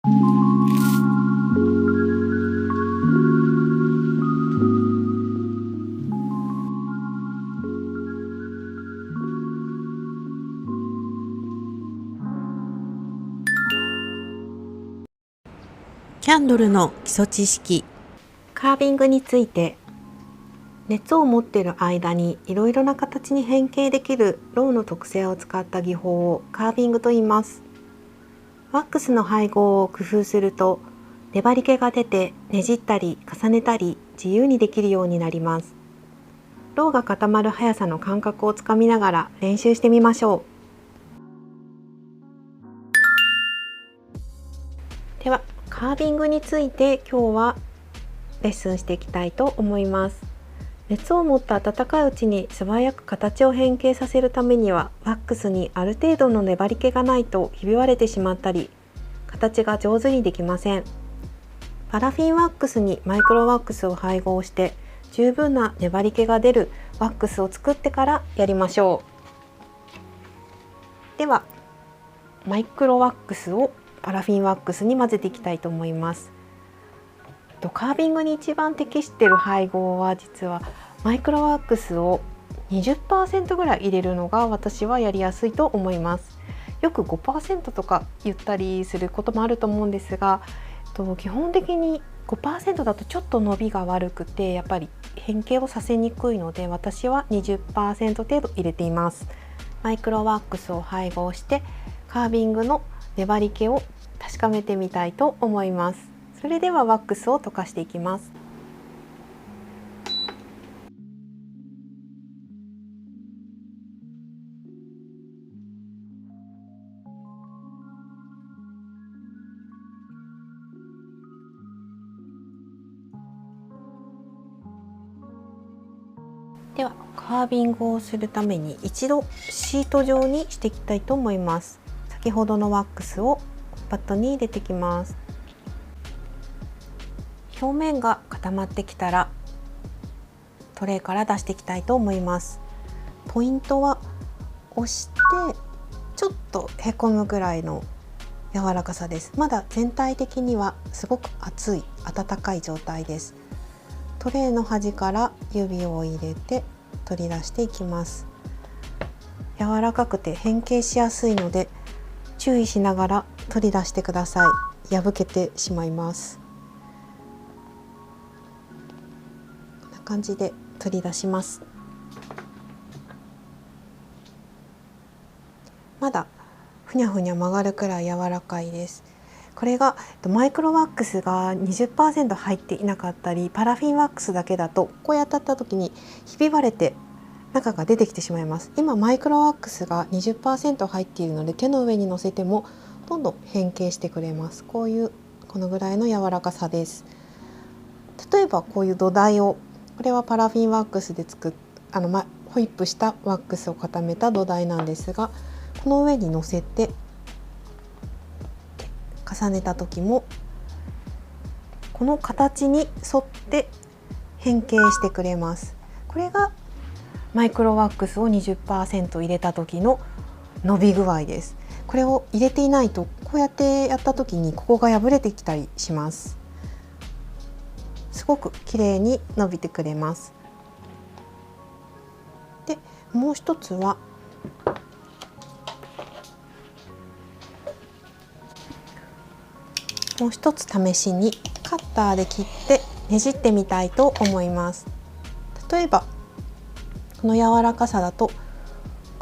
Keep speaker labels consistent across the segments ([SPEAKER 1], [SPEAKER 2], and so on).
[SPEAKER 1] キャンドルの基礎知識。カービングについて。熱を持っている間にいろいろな形に変形できるろうの特性を使った技法をカービングと言います。ワックスの配合を工夫すると粘り気が出て、ねじったり重ねたり自由にできるようになります。ろうが固まる速さの感覚をつかみながら練習してみましょう。ではカービングについて今日はレッスンしていきたいと思います。熱を持った温かいうちに素早く形を変形させるためには、ワックスにある程度の粘り気がないとひび割れてしまったり、形が上手にできません。パラフィンワックスにマイクロワックスを配合して十分な粘り気が出るワックスを作ってからやりましょう。ではマイクロワックスをパラフィンワックスに混ぜていきたいと思います。カービングに一番適している配合は、実はマイクロワックスを 20% ぐらい入れるのが私はやりやすいと思います。よく 5% とか言ったりすることもあると思うんですが、基本的に 5% だとちょっと伸びが悪くて、やっぱり変形をさせにくいので、私は 20% 程度入れています。マイクロワックスを配合してカービングの粘り気を確かめてみたいと思います。それではワックスを溶かしていきます。ではカービングをするために一度シート状にしていきたいと思います。先ほどのワックスをバットに入れてきます。表面が固まってきたらトレイから出していきたいと思います。ポイントは押してちょっとへこむぐらいの柔らかさです。まだ全体的にはすごく熱い温かい状態です。トレイの端から指を入れて取り出していきます。柔らかくて変形しやすいので注意しながら取り出してください。破けてしまいます。こんな感じで取り出します。まだふにゃふにゃ曲がるくらい柔らかいです。これがマイクロワックスが 20% 入っていなかったり、パラフィンワックスだけだとこうやってやった時にひび割れて中が出てきてしまいます。今マイクロワックスが 20% 入っているので、手の上に乗せてもどんどん変形してくれます。このぐらいの柔らかさです。例えばこういう土台を、これはパラフィンワックスでホイップしたワックスを固めた土台なんですが、この上に乗せて重ねた時もこの形に沿って変形してくれます。これがマイクロワックスを 20% 入れた時の伸び具合です。これを入れていないとこうやってやった時にここが破れてきたりします。すごく綺麗に伸びてくれます。で、もう一つは試しにカッターで切ってねじってみたいと思います。例えばこの柔らかさだとこ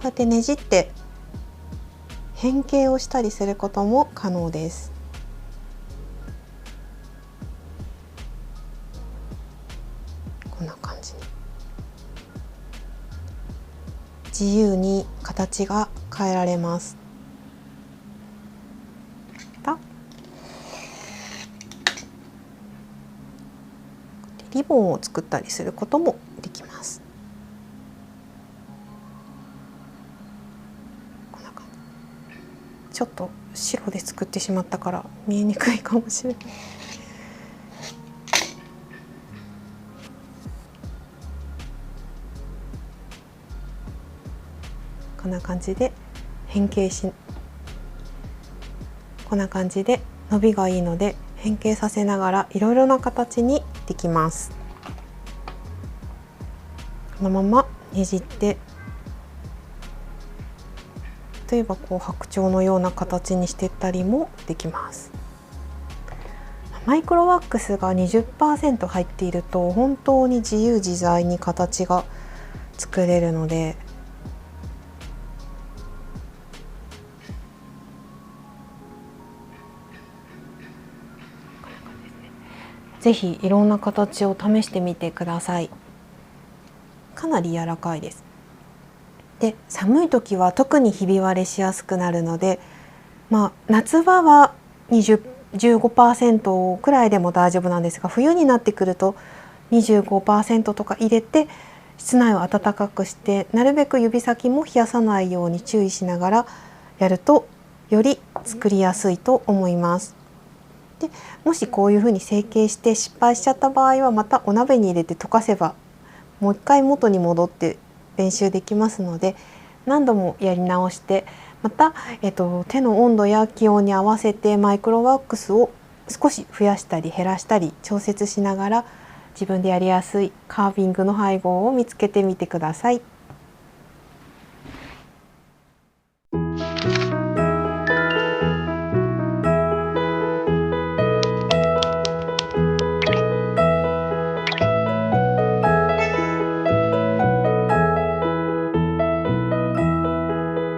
[SPEAKER 1] うやってねじって変形をしたりすることも可能です。こんな感じに自由に形が変えられます。リボンを作ったりすることもできます。こんな感じ。ちょっと白で作ってしまったから見えにくいかもしれない。こんな感じでこんな感じで伸びがいいので変形させながらいろいろな形にできます。このままねじって、例えばこう白鳥のような形にしていったりもできます。マイクロワックスが 20% 入っていると本当に自由自在に形が作れるので、ぜひいろんな形を試してみてください。かなり柔らかいです。で、寒い時は特にひび割れしやすくなるので、夏場は15% くらいでも大丈夫なんですが、冬になってくると 25% とか入れて室内を暖かくして、なるべく指先も冷やさないように注意しながらやるとより作りやすいと思います。でもしこういうふうに成形して失敗しちゃった場合はまたお鍋に入れて溶かせばもう一回元に戻って練習できますので、何度もやり直して、また、手の温度や気温に合わせてマイクロワックスを少し増やしたり減らしたり調節しながら自分でやりやすいカービングの配合を見つけてみてください。